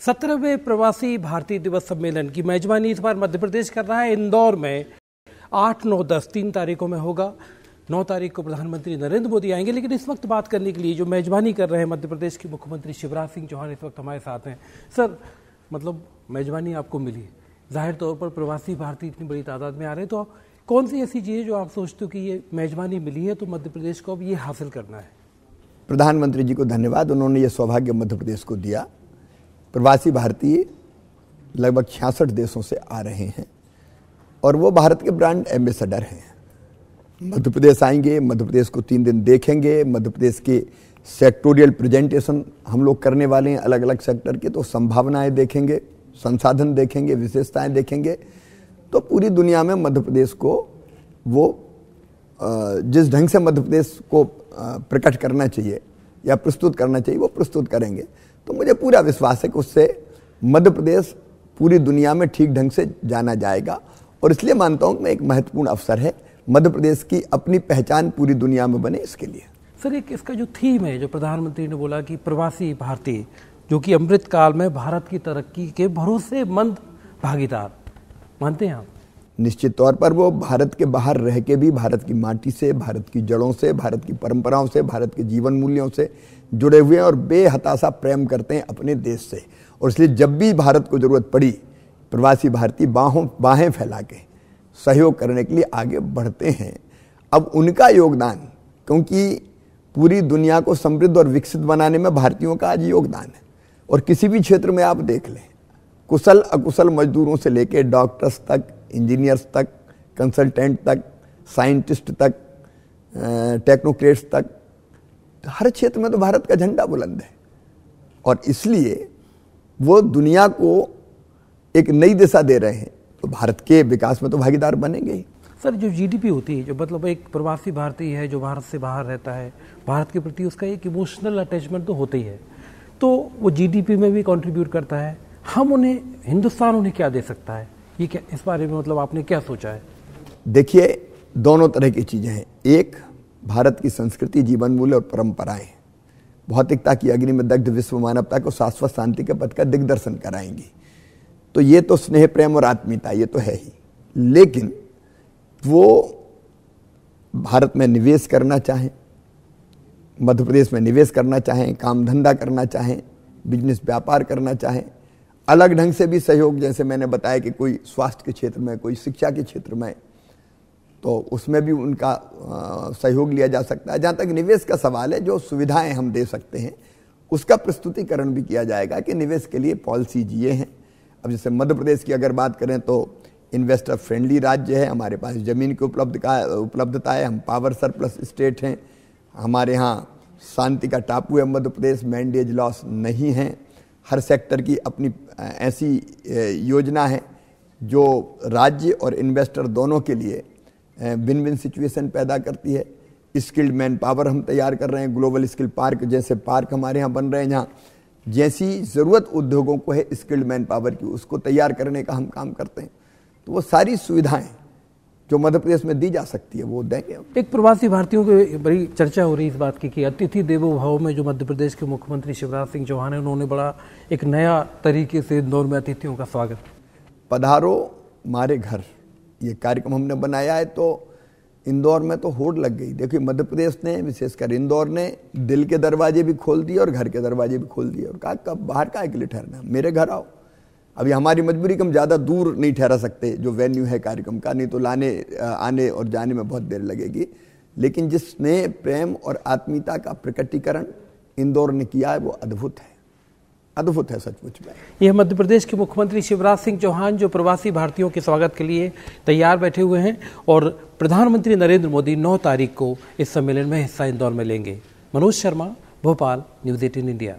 17वें प्रवासी भारतीय दिवस सम्मेलन की मेजबानी इस बार मध्य प्रदेश कर रहा है। इंदौर में 8, 9, 10 3 तारीखों में होगा। 9 तारीख को प्रधानमंत्री नरेंद्र मोदी आएंगे, लेकिन इस वक्त बात करने के लिए जो मेजबानी कर रहे हैं मध्य प्रदेश के मुख्यमंत्री शिवराज सिंह चौहान इस वक्त हमारे साथ हैं। सर, मतलब मेजबानी आपको मिली, जाहिर तौर पर प्रवासी भारतीय इतनी बड़ी तादाद में आ रहे हैं, तो कौन सी ऐसी चीज़ है जो आप सोचते हो कि ये मेजबानी मिली है तो मध्य प्रदेश को अब ये हासिल करना है? प्रधानमंत्री जी को धन्यवाद, उन्होंने ये सौभाग्य मध्य प्रदेश को दिया। प्रवासी भारतीय लगभग 66 देशों से आ रहे हैं और वो भारत के ब्रांड एम्बेसडर हैं। मध्य प्रदेश आएंगे, मध्य प्रदेश को 3 दिन देखेंगे। मध्य प्रदेश के सेक्टोरियल प्रेजेंटेशन हम लोग करने वाले हैं अलग अलग सेक्टर के, तो संभावनाएं देखेंगे, संसाधन देखेंगे, विशेषताएं देखेंगे। तो पूरी दुनिया में मध्य प्रदेश को वो जिस ढंग से मध्य प्रदेश को प्रकट करना चाहिए या प्रस्तुत करना चाहिए वो प्रस्तुत करेंगे। तो मुझे पूरा विश्वास है कि उससे मध्य प्रदेश पूरी दुनिया में ठीक ढंग से जाना जाएगा और इसलिए मानता हूं कि मैं एक महत्वपूर्ण अवसर है मध्य प्रदेश की अपनी पहचान पूरी दुनिया में बने इसके लिए। सर, एक इसका जो थीम है, जो प्रधानमंत्री ने बोला कि प्रवासी भारतीय जो कि अमृत काल में भारत की तरक्की के भरोसेमंद भागीदार, मानते हैं आप? निश्चित तौर पर वो भारत के बाहर रह के भी भारत की माटी से, भारत की जड़ों से, भारत की परंपराओं से, भारत के जीवन मूल्यों से जुड़े हुए हैं और बेहताशा प्रेम करते हैं अपने देश से। और इसलिए जब भी भारत को जरूरत पड़ी प्रवासी भारतीय बाहें फैला के सहयोग करने के लिए आगे बढ़ते हैं। अब उनका योगदान, क्योंकि पूरी दुनिया को समृद्ध और विकसित बनाने में भारतीयों का आज योगदान है और किसी भी क्षेत्र में आप देख लें, कुशल अकुशल मजदूरों से लेकर डॉक्टर्स तक, इंजीनियर्स तक, कंसल्टेंट तक, साइंटिस्ट तक, टेक्नोक्रेट्स तक, हर क्षेत्र में तो भारत का झंडा बुलंद है और इसलिए वो दुनिया को एक नई दिशा दे रहे हैं। तो भारत के विकास में तो भागीदार बनेंगे ही। सर, जो जीडीपी होती है, जो मतलब एक प्रवासी भारतीय है जो भारत से बाहर रहता है, भारत के प्रति उसका एक इमोशनल अटैचमेंट तो होता ही है, तो वो जीडीपी में भी कंट्रीब्यूट करता है। हम उन्हें, हिंदुस्तान उन्हें क्या दे सकता है, ये क्या, इस बारे में मतलब आपने क्या सोचा है? देखिए, दोनों तरह की चीजें हैं। एक, भारत की संस्कृति, जीवन मूल्य और परंपराएं भौतिकता की अग्नि में दग्ध विश्व मानवता को शाश्वत शांति के पथ का दिग्दर्शन कराएंगी। तो ये तो स्नेह, प्रेम और आत्मीयता ये तो है ही, लेकिन वो भारत में निवेश करना चाहें, मध्य प्रदेश में निवेश करना चाहें, काम धंधा करना चाहें, बिजनेस व्यापार करना चाहें, अलग ढंग से भी सहयोग, जैसे मैंने बताया कि कोई स्वास्थ्य के क्षेत्र में, कोई शिक्षा के क्षेत्र में, तो उसमें भी उनका सहयोग लिया जा सकता है। जहाँ तक निवेश का सवाल है, जो सुविधाएं हम दे सकते हैं उसका प्रस्तुतिकरण भी किया जाएगा कि निवेश के लिए पॉलिसी ये हैं। अब जैसे मध्य प्रदेश की अगर बात करें तो इन्वेस्टर फ्रेंडली राज्य है, हमारे पास ज़मीन की उपलब्धता है, हम पावर सरप्लस स्टेट हैं, हमारे यहाँ शांति का टापू है मध्य प्रदेश, मैंडेज लॉस नहीं है, हर सेक्टर की अपनी ऐसी योजना है जो राज्य और इन्वेस्टर दोनों के लिए विन विन सिचुएशन पैदा करती है। स्किल्ड मैन पावर हम तैयार कर रहे हैं, ग्लोबल स्किल पार्क जैसे पार्क हमारे यहाँ बन रहे हैं, जहाँ जैसी ज़रूरत उद्योगों को है स्किल्ड मैन पावर की, उसको तैयार करने का हम काम करते हैं। तो वो सारी सुविधाएं जो मध्य प्रदेश में दी जा सकती है वो देंगे। एक प्रवासी भारतीयों की बड़ी चर्चा हो रही है इस बात की कि अतिथि देवो भव में जो मध्य प्रदेश के मुख्यमंत्री शिवराज सिंह चौहान है, उन्होंने बड़ा एक नया तरीके से इंदौर में अतिथियों का स्वागत। पधारो मारे घर, ये कार्यक्रम हमने बनाया है, तो इंदौर में तो होड़ लग गई। देखिए, मध्य प्रदेश ने, विशेषकर इंदौर ने, दिल के दरवाजे भी खोल दिए और घर के दरवाजे भी खोल दिए और कहा कब बाहर का के लिए ठहरना, मेरे घर आओ। अभी हमारी मजबूरी कि हम ज़्यादा दूर नहीं ठहरा सकते जो वेन्यू है कार्यक्रम का, नहीं तो आने और जाने में बहुत देर लगेगी। लेकिन जिस स्नेह, प्रेम और आत्मीयता का प्रकटीकरण इंदौर ने किया है वो अद्भुत है, अद्भुत है सचमुच में। यह मध्य प्रदेश के मुख्यमंत्री शिवराज सिंह चौहान जो प्रवासी भारतीयों के स्वागत के लिए तैयार बैठे हुए हैं और प्रधानमंत्री नरेंद्र मोदी 9 तारीख को इस सम्मेलन में हिस्सा इंदौर में लेंगे। Manoj Sharma, Bhopal, news 18 India.